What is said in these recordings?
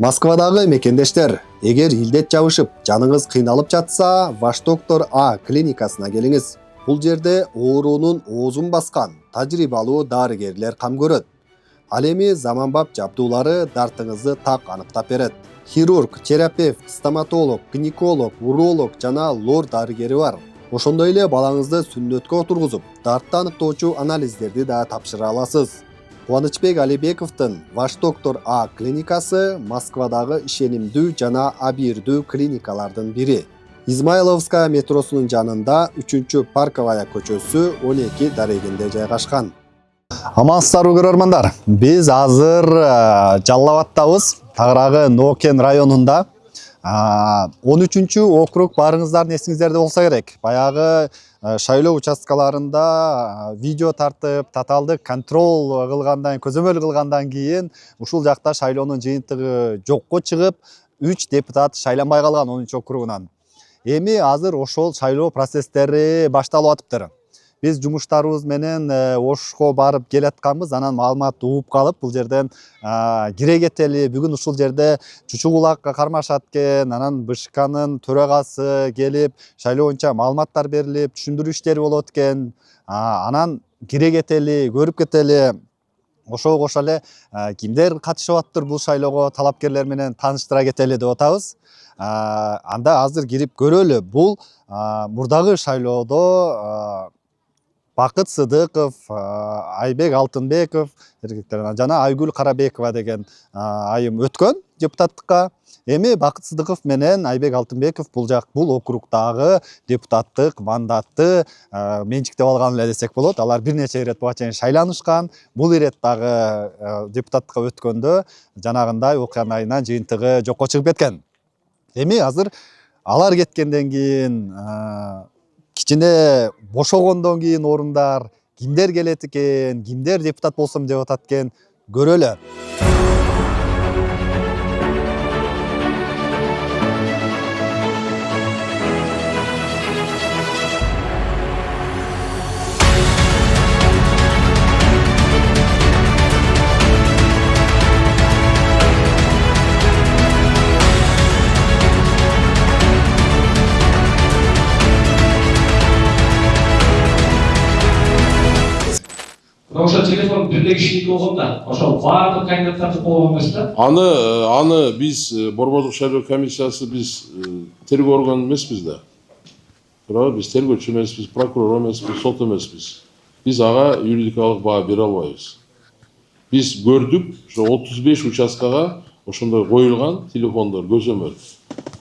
Москвадагы мекендештер, эгер илдет жабышып, жаныңыз кыйналып жатса, Ваш доктор А клиникасына келиңиз. Бул жерде оорунун оозун баскан тажрыйбалуу дарыгерлер кам көрөт. Ал эми заманбап жабдуулары дартыңызды так аныктап берет. Хирург, терапевт, стоматолог, гинеколог, уролог жана лор дарыгери бар. Ошондой эле балаңызды сүннөткө отургузуп, дартты аныктоочу анализдерди да тапшыра аласыз. Кубанычбек Алибековдун Ваш доктор А клиникасы Москвадагы ишенимдүү жана абийирдүү клиникалардын бири. Измайловская метросунун жанында 3-Парковая көчөсү 12 дарегинде жайгашкан. Амансыздарбы көрөрмандар. Биз азыр Жалал Абадтабыз, тагыраагы Нокен районунда. 13-округ барыңыздардын эсиңиздерде болсо керек. Баягы шайлоо участкаларында видео тартып, татаалдык контрол кылгандан, көзөмөл кылгандан кийин ушул жакта шайлоонун жыйынтыгы жокко чыгып, 3 депутат шайланбай калган 13-округунан. Эми азыр ошол шайлоо процесстери башталып атыптыр. Биз жумуштарыбыз менен Ошко барып келатканбыз, анан маалымат угуп калып, бул жерден кире кетели. Бүгүн ушул жерде Чучук Улакка кармашат экен, анан БШКнын төрагасы келип, шайлоо боюнча маалыматтар берилип, түшүндүрүү иштери болот экен. Анан кире кетели, көрүп кетели. Ошого кошо эле кимдер катышып атыптыр бул шайлоого, талапкерлер менен тааныштыра кетели деп атабыз. Анда азыр кирип көрөлү. Бул мурдагы шайлоодо Бакыт Сыдыков, Айбек Алтынбеков жана Айгүл Карабекова деген айым өткөн депутаттыкка. Эми Бакыт Сыдыков менен Айбек Алтынбеков бул округдагы депутаттык мандатты менчиктеп алган эле десек болот. Алар бир нече ирет буга чейин шайланышкан. Бул ирет дагы депутаттыкка өткөндө жанагындай окуянын айынан жыйынтыгы жокко чыгып кеткен. Эми азыр алар кеткенден кийин кичине бошогондон кийин орундар кимдер келет экен, кимдер депутат болсом деп атат экен, көрөлү. Ошо телефон бирдей кишиники болгондо, ошол баардык кандидаттарды кол эмес да? Аны биз Борбордук шайлоо комиссиясы биз тергөө органы эмеспиз да. Туурабы, биз тергөөчү эмеспиз, прокурор эмеспиз, сот эмеспиз. Биз ага юридикалык баа бере албайбыз. Биз көрдүк, ошо 35 участкага ошондой коюлган телефондор көзөмөл.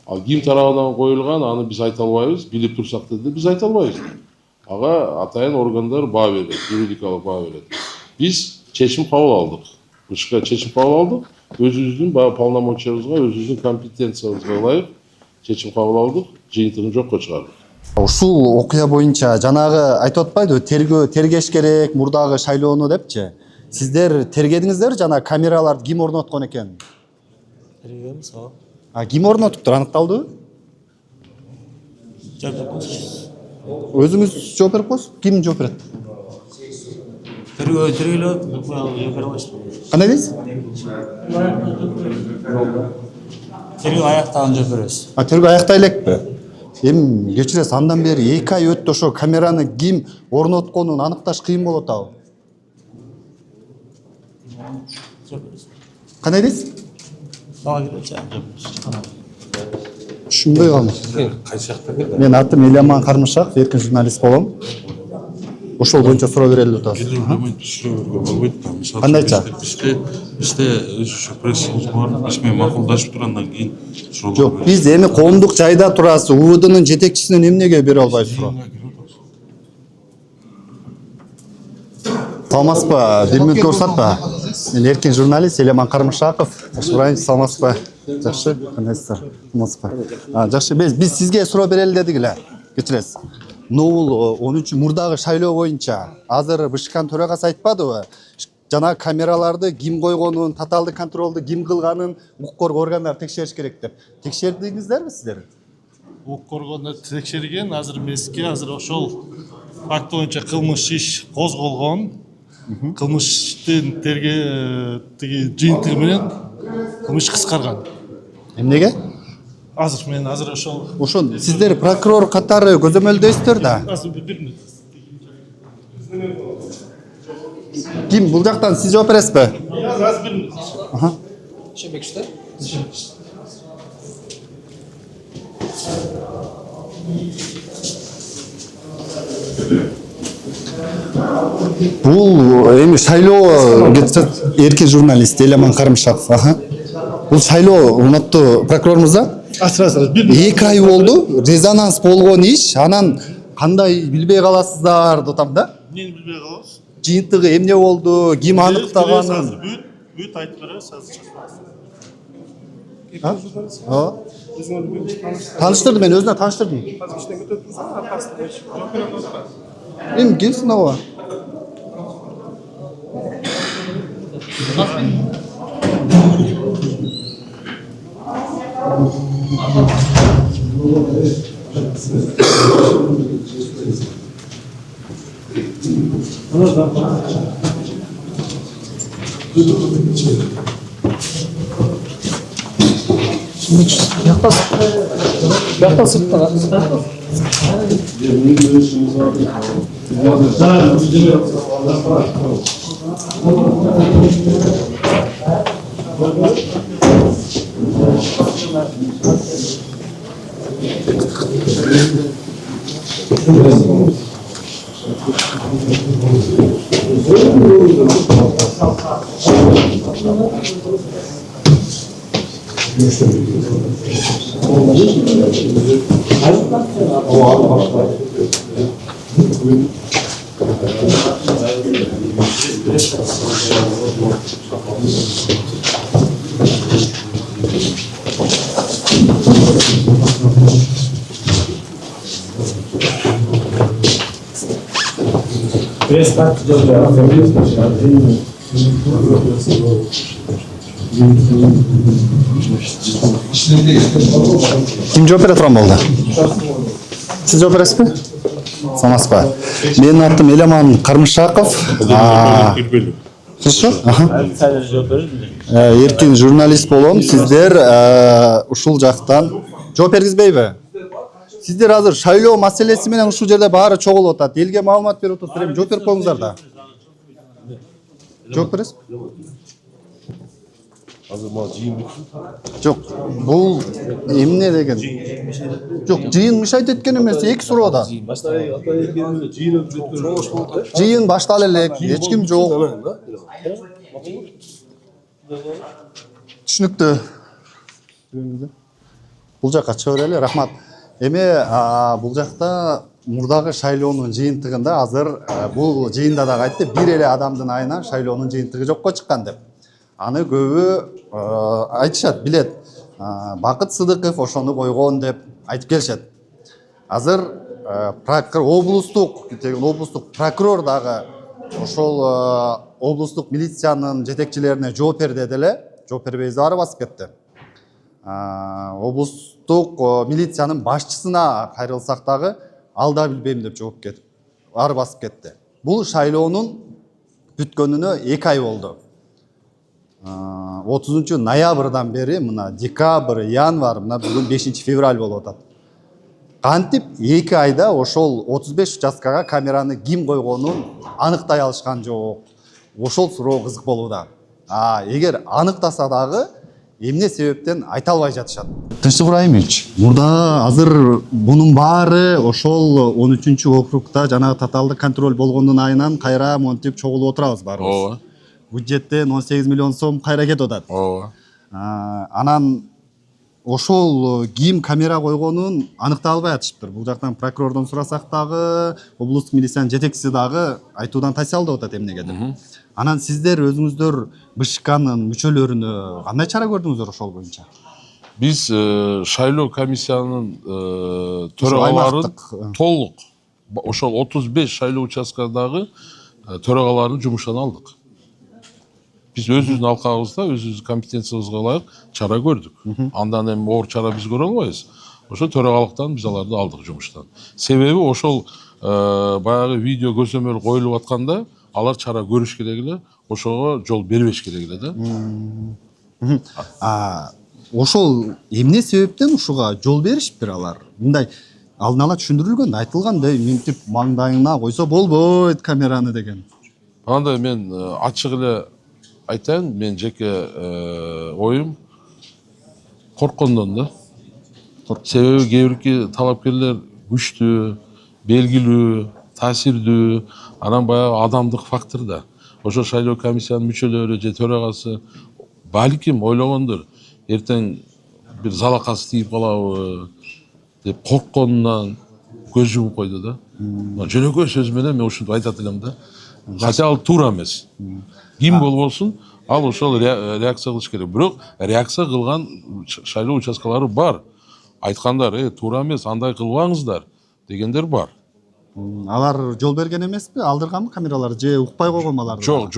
Ал ким тарабынан коюлган, аны биз айта албайбыз, билип турсак да биз айта албайбыз. Ага атайын органдар баа берет, юридикалык баа берет. Биз чечим кабыл алдык. БШК чечим кабыл алдык. Өзүбүздүн полномочиябызга, өзүбүздүн компетенциябызга ылайык чечим кабыл алдык, жыйынтыгын жокко чыгардык. Ушул окуя боюнча жанагы айтып атпайбы, тергеш керек мурдагы шайлоону депчи. Сиздер тергедиңиздер жана камераларды ким орноткон экен? Тергебиз, Ким орнотуптур, аныкталдыбы? Өзүңүз жооп берип коесуз? Ким жооп берет? Тергөөлөр жооп бере алышты. Кандай дейсиз? Тергөө аяктаган жооп беребиз. Тергөө аяктай элекпи? Эми кечиресиз, андан бери 2 ай өттү, ошо камераны ким орнотконун аныкташ кыйын болот абы. Кандай дейсиз? Түшүнбөй калдым. Мен атым Эляман Кармышак, эркин журналист болом. Ошол боюнча суроо берели деп атабыз. Кандайча? Бизде пресс-служба бар, биз менен макулдашып турандан кийин суроо. Жок, биз эми коомдук жайда турасыз, УВДнын жетекчисинен эмнеге бере албайсыз суроо? Саламатсызбы? Бир мүнөткө уруксатпы? Мен эркин журналист Эляман Кармышаков. Саламатсызбы? Жакшы, кандайсыздар? Саламатсызбы? Жакшы, биз сизге суроо берели дедик эле. Кечиресиз. Бул 13-мурдагы шайлоо боюнча азыр БШКнын төрагасы айтпадыбы? Жана камераларды ким койгонун, татаалдык контролду ким кылганын укук органдар текшериш керек деп. Текшердиңиздерби сиздер? Укук органдар текшерген, азыр эмеске, азыр ошол факт боюнча кылмыш иш козголгон. Кылмыштын жыйынтыгы менен кылмыш кыскарган. Эмнеге? Мен азыр ошол Ошон сиздер прокурор катары көзөмөлдөйсүздөр да. азыр бир мүнөт. Ким бул жактан сиз жооп бересизби? Азыр бир мүнөт. Бул эми шайлоо эркин журналист Элеман Карымшаков. Бул шайлоо урматтуу прокурор мырза. Азыр бир 2 ай болду. Резонанс болгон иш. Анан кандай билбей каласыздар деп атам да. эмнени билбей калабыз. Жыйынтыгы эмне болду? Ким аныктаганын? Азыр бүт айтып беребиз азыр. Ооба. Таныштырдым, мен өзүнө таныштырдым. Эми келсин ооба. Ким жооп бере турган болду? Сиз жооп бересизби? Самаспа. Менин атым Элеман Карымшаков. Хорошо? Эркин журналист болом. Сиздер ушул жактан жооп бергизбейби? Сиздер азыр шайлоо маселеси менен ушул жерде баары чогулуп атат. Элге маалымат берип отурсуздар, эми жооп берип коюңуздар да. Жооп бересизби? Азыр мага жыйын Жок, бул эмне деген? Жок, жыйын мышайт эткен эмес, эки суроода. Жыйын баштале элек, эч ким жок. Түшүнүктүү. Бул жакка чыга берели, рахмат. Эми бул жакта мурдагы шайлоонун жыйынтыгында азыр бул жыйында дагы айтты, бир эле адамдын айынан шайлоонун жыйынтыгы жокко чыккан деп. Аны көбү айтышат, билет. Бакыт Сыдыков ошону койгон деп айтып келишет. Азыр облустук прокурор дагы ошол облустук милициянын жетекчилерине жооп берди деле, жооп бербей зары басып кетти. Облустук милициянын башчысына кайрылсак дагы ал да билбейм деп жооп кетип, ары басып кетти. Бул шайлоонун бүткөнүнө 2 ай болду. 30 ноябрдан бери мына декабрь, январь, мына бүгүн 5 февраль болуп атат. Кантип 2 айда ошол 35 участкага камераны ким койгонун аныктай алышкан жок. Ошол суроо кызык болууда. Эгер аныктаса дагы эмне себептен айта албай жатышат. Тынчтык Ибраимович, мурда азыр бунун баары ошол 13-округда жанагы татаалдык контроль болгондун айынан кайра монтип чогулуп отурабыз баарыбыз. Ооба. Бюджеттен 18 миллион сом кайра кетип атат. Ооба. Анан ошол ким камера койгонун аныктай албай атышыптыр. Бул жактан прокурордон сурасак дагы, облустук милициянын жетекчиси дагы айтуудан тайсалдап атат эмнегедир. Анан сиздер өзүңүздөр БШКнын мүчөлөрүнө кандай чара көрдүңүздөр ошол боюнча? Биз шайлоо комиссиянын төрагаларын толук ошол 35 шайлоо участкадагы төрагаларын жумуштан алдык. Биз өзүбүздүн алкабызда, өзүбүздүн компетенциябызга ылайык чара көрдүк. Андан эми оор чара биз көрө албайбыз. Ошо төрагалыктан биз аларды алдык жумуштан. Себеби ошол баягы видео көзөмөл коюлуп атканда алар чара көрүш керек эле, ошого жол бербеш керек эле да. Ошол эмне себептен ушуга жол беришиптир алар? Мындай алдын ала түшүндүрүлгөн, айтылгандай, мынтип маңдайыңна койсо болбойт камераны деген. Анда мен ачык эле айтайын, мен жеке оюм корккондон да. Себеби кээ бирки талапкерлер күчтүү, белгилүү, таасирдүү, анан баягы адамдык фактор да. Ошо шайлоо комиссиянын мүчөлөрү же төрагасы балким ойлогондур, эртең бир залакасы тийип калабы деп коркконунан көз жумуп койду да. Жөнөкөй сөз менен мен ушинтип айтат элем да. Хотя ал туура эмес. Ким болбосун, ал ошол реакция кылыш керек. Бирок реакция кылган шайлоо участкалары бар. Айткандар, туура эмес, андай кылбаңыздар дегендер бар. Алар жол берген эмеспи? Алдырганбы камералар же укпай койгонбу аларды? Жок,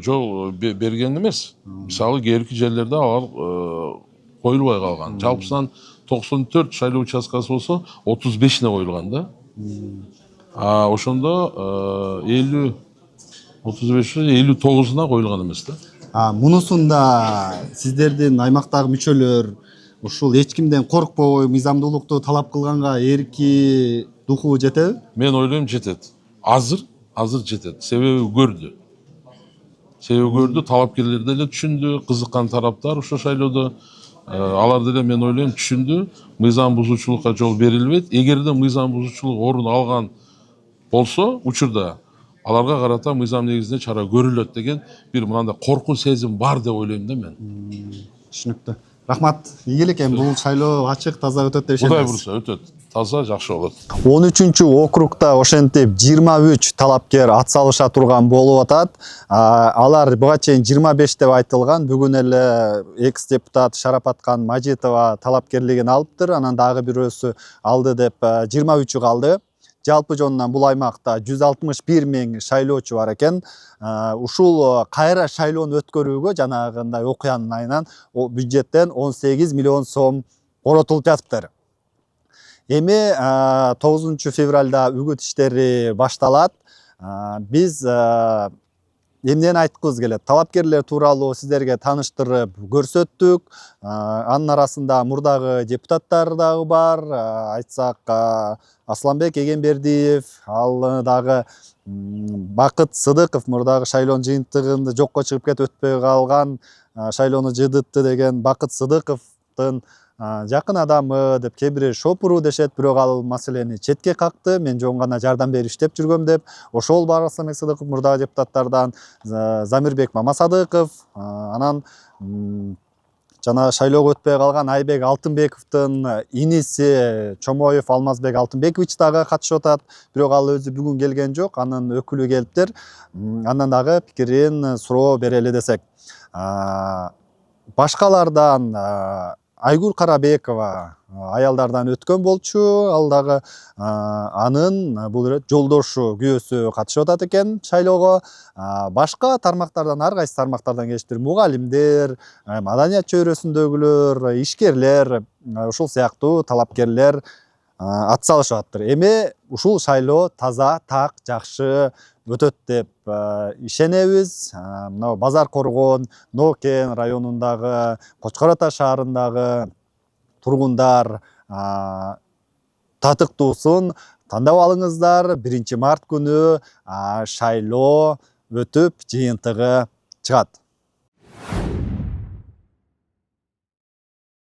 жол берген эмес. Мисалы кээ бирки жерлерде алар коюлбай калган. Жалпысынан 94 шайлоо участкасы болсо 35-ине коюлган да. Ошондо 59-уна коюлган эмес да. Мунусунда сиздердин аймактагы мүчөлөр ушул эч кимден коркпой, мыйзамдуулукту талап кылганга эрки духу жетеби? Мен ойлойм жетет. Азыр жетет. Себеби көрдү, талапкерлер деле түшүндү, кызыккан тараптар ошо шайлоодо алар деле мен ойлойм түшүндү, мыйзам бузуучулукка жол берилбейт. Эгерде мыйзам бузуучулук орун алган болсо, учурда аларга карата мыйзам негизинде чара көрүлөт деген бир мындай коркуу сезим бар деп ойлойм да мен. Түшүнүктүү. Рахмат. Ийгилик эми бул шайлоо ачык, таза өтөт деп Кудай ишенебиз. бурса өтөт. Таза, жакшы болот. 13-округда ошентип 23 талапкер ат салыша турган болуп атат. Алар буга чейин 25 деп айтылган. Бүгүн эле экс-депутат Шарапаткан Мажитова талапкерлигин алыптыр. Анан дагы бирөөсү алды деп 23 калды. Жалпы жонунан бул аймакта 161 миң шайлоочу бар экен. Ушул кайра шайлоону өткөрүүгө жанагындай окуянын айынан бюджеттен 18 миллион сом коротулуп жатыптыр. Эми 9 февралда үгүт иштери башталат. Биз эмнени айткыбыз келет? Талапкерлер тууралуу сиздерге тааныштырып көрсөттүк. Анын арасында мурдагы депутаттар дагы бар. Айтсак Асланбек Эгембердиев, ал дагы Бакыт Сыдыков, мурдагы шайлоонун жыйынтыгында жокко чыгып кетип өтпөй калган, шайлоону жыдытты деген Бакыт Сыдыковдун жакын адамы деп кээ бири шопуру дешет, бирок ал маселени четке какты. Мен жөн гана жардам берип иштеп жүргөм деп. Ошол бар Асланбек Сыдыков, мурдагы депутаттардан Замирбек Мамасадыков, анан жана шайлоого өтпөй калган Айбек Алтынбековдун иниси Чомоев Алмазбек Алтынбекович дагы катышып атат. Бирок ал өзү бүгүн келген жок, анын өкүлү келиптир. Андан дагы пикирин суроо берели десек. Башкалардан Айгүл Карабекова аялдардан өткөн болчу, ал дагы анын бул жолдошу күйөөсү катышып атат экен шайлоого. Башка тармактардан, ар кайсы тармактардан келиптир. Мугалимдер, маданият чөйрөсүндөгүлөр, ишкерлер, ушул сыяктуу талапкерлер ат салышып атыптыр. Эми ушул шайлоо таза, так, жакшы өтөт деп ишенебиз. Мына Базар Коргон, Нокен районундагы, Кочкор Ата шаарындагы тургундар татыктуусун тандап алыңыздар. 1 март күнү шайлоо өтүп, жыйынтыгы чыгат.